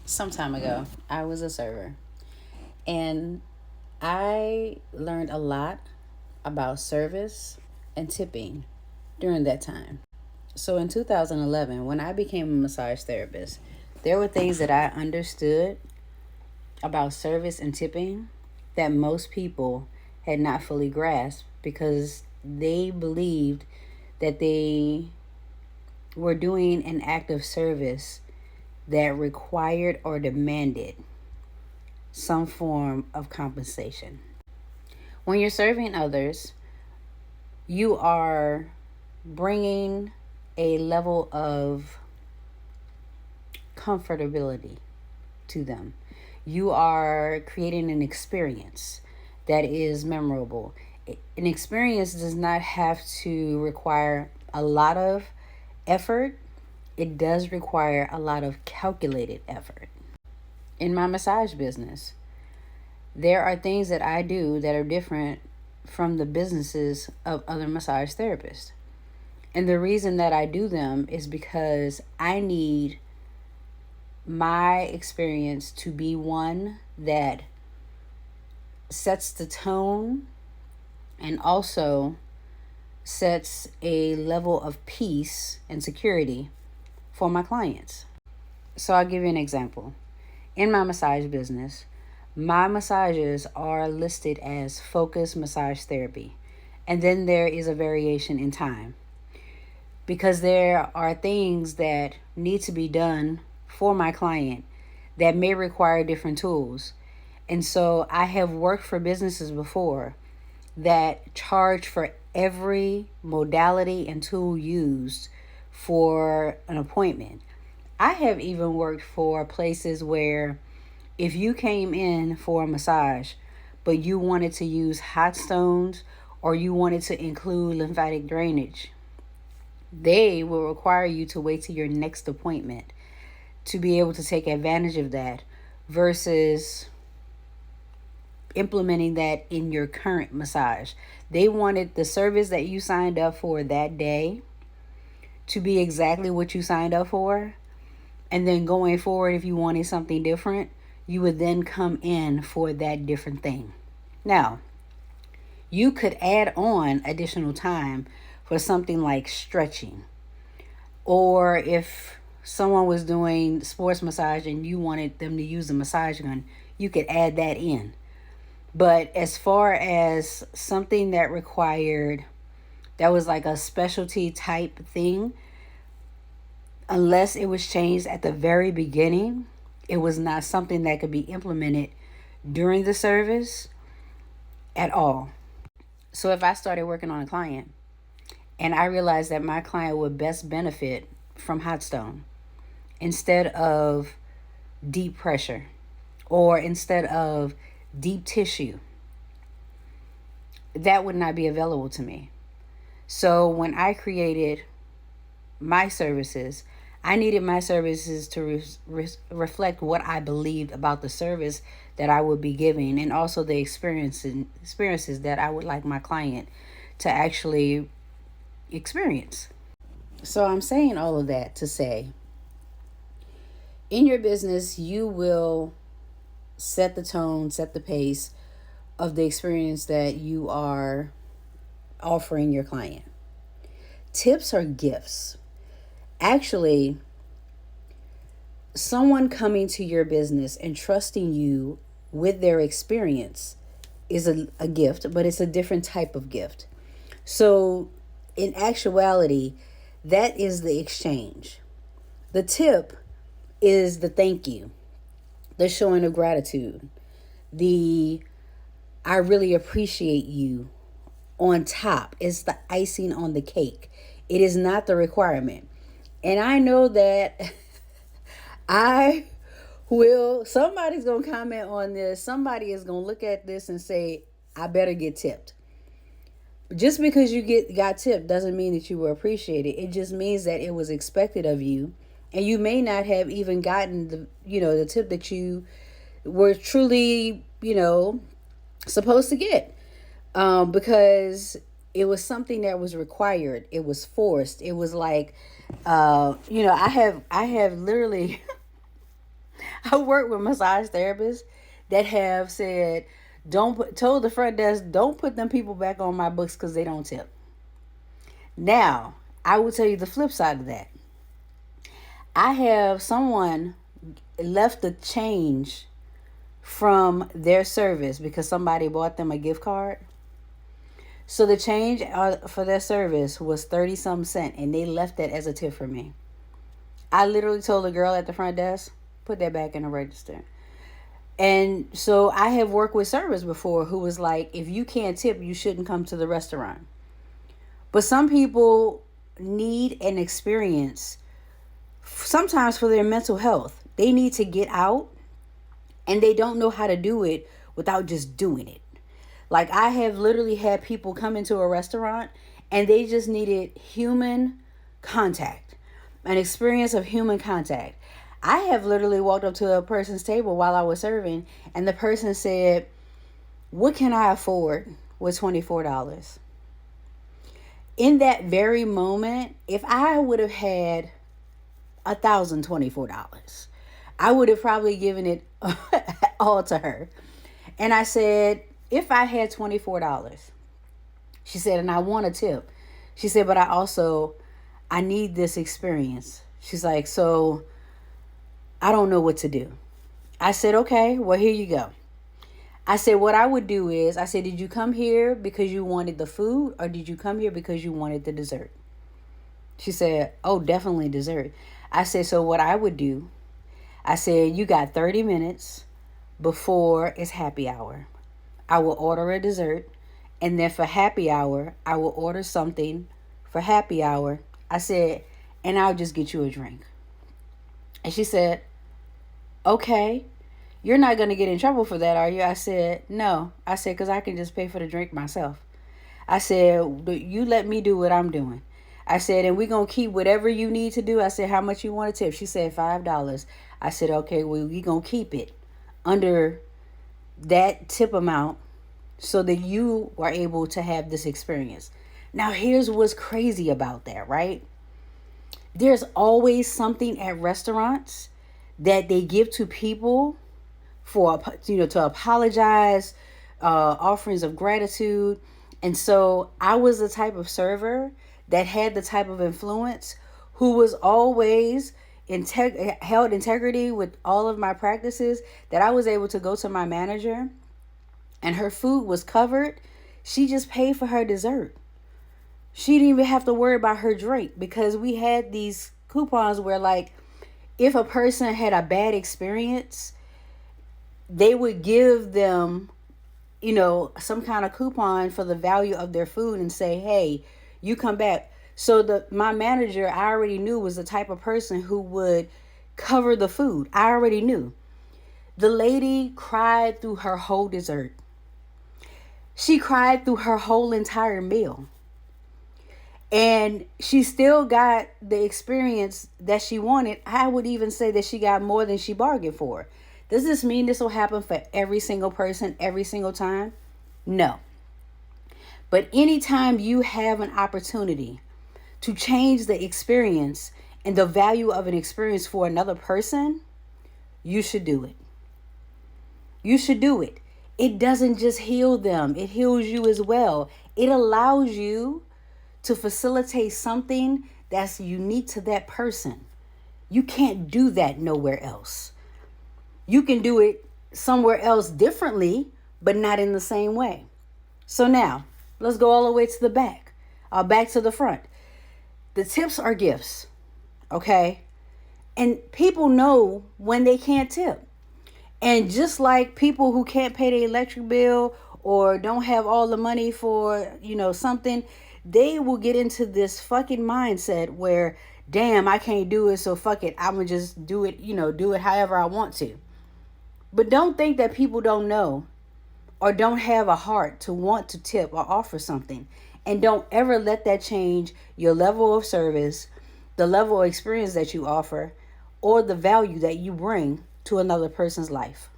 Some time ago, I was a server and I learned a lot about service and tipping during that time. So in 2011, when I became a massage therapist, there were things that I understood about service and tipping that most people had not fully grasped because they believed that they were doing an act of service that required or demanded some form of compensation. When you're serving others, you are bringing a level of comfortability to them. You are creating an experience that is memorable. An experience does not have to require a lot of effort, it does require a lot of calculated effort. In my massage business, there are things that I do that are different from the businesses of other massage therapists. And the reason that I do them is because I need my experience to be one that sets the tone and also sets a level of peace and security for my clients. So I'll give you an example. In my massage business, my massages are listed as focused massage therapy. And then there is a variation in time because there are things that need to be done for my client that may require different tools. And so I have worked for businesses before that charge for every modality and tool used for an appointment. I have even worked for places where if you came in for a massage, but you wanted to use hot stones or you wanted to include lymphatic drainage, they will require you to wait till your next appointment to be able to take advantage of that versus implementing that in your current massage. They wanted the service that you signed up for that day to be exactly what you signed up for. And then going forward, if you wanted something different, you would then come in for that different thing. Now, you could add on additional time for something like stretching. Or if someone was doing sports massage and you wanted them to use a massage gun, you could add that in. But as far as something that required, that was like a specialty type thing, unless it was changed at the very beginning, it was not something that could be implemented during the service at all. So if I started working on a client and I realized that my client would best benefit from hot stone instead of deep pressure or instead of deep tissue, that would not be available to me. So when I created my services, I needed my services to reflect what I believed about the service that I would be giving and also the experiences that I would like my client to actually experience. So I'm saying all of that to say in your business, you will set the tone, set the pace of the experience that you are offering your client. Tips are gifts. Actually, someone coming to your business and trusting you with their experience is a gift, but it's a different type of gift. So, in actuality, that is the exchange. The tip is the thank you, the showing of gratitude, the I really appreciate you on top. It's the icing on the cake. It is not the requirement. And I know that I somebody's going to comment on this. Somebody is going to look at this and say, I better get tipped. Just because you got tipped doesn't mean that you were appreciated. It just means that it was expected of you. And you may not have even gotten the tip that you were truly, supposed to get. Because it was something that was required. It was forced. It was like, I have literally I work with massage therapists that have said, told the front desk, don't put them people back on my books because they don't tip. Now, I will tell you the flip side of that. I have someone left the change from their service because somebody bought them a gift card. So the change for their service was 30 some cent, and they left that as a tip for me. I literally told the girl at the front desk, put that back in the register. And so I have worked with servers before who was like, if you can't tip, you shouldn't come to the restaurant. But some people need an experience, sometimes for their mental health. They need to get out, and they don't know how to do it without just doing it. Like, I have literally had people come into a restaurant and they just needed human contact, an experience of human contact. I have literally walked up to a person's table while I was serving, and the person said, what can I afford with $24? In that very moment, if I would have had $1,024, I would have probably given it all to her. And I said, if I had $24, she said, and I want a tip. She said, but I need this experience. She's like, so I don't know what to do. I said, okay, well, here you go. I said, what I would do is, I said, did you come here because you wanted the food, or did you come here because you wanted the dessert? She said, oh, definitely dessert. I said, so what I would do, I said, you got 30 minutes before it's happy hour. I will order a dessert, and then for happy hour, I will order something for happy hour. I said, and I'll just get you a drink. And she said, okay, you're not going to get in trouble for that, are you? I said, no. I said, because I can just pay for the drink myself. I said, you let me do what I'm doing. I said, and we're going to keep whatever you need to do. I said, how much you want to tip? She said, $5. I said, okay, well, we're going to keep it under that tip amount so that you are able to have this experience. Now, here's what's crazy about that, right? There's always something at restaurants that they give to people for, to apologize, offerings of gratitude. And so I was the type of server that had the type of influence who was always held integrity with all of my practices, that I was able to go to my manager and her food was covered. She just paid for her dessert. She didn't even have to worry about her drink, because we had these coupons where, like, if a person had a bad experience, they would give them, some kind of coupon for the value of their food and say, hey, you come back. So my manager, I already knew, was the type of person who would cover the food. I already knew. The lady cried through her whole dessert. She cried through her whole entire meal. And she still got the experience that she wanted. I would even say that she got more than she bargained for. Does this mean this will happen for every single person every single time? No. But anytime you have an opportunity to change the experience and the value of an experience for another person, you should do it. You should do it. It doesn't just heal them, it heals you as well. It allows you to facilitate something that's unique to that person. You can't do that nowhere else. You can do it somewhere else differently, but not in the same way. So now, let's go all the way to the back, back to the front. The tips are gifts, okay? And people know when they can't tip. And just like people who can't pay their electric bill or don't have all the money for, something, they will get into this fucking mindset where, damn, I can't do it, so fuck it. I'm going to just do it, do it however I want to. But don't think that people don't know or don't have a heart to want to tip or offer something. And don't ever let that change your level of service, the level of experience that you offer, or the value that you bring to another person's life.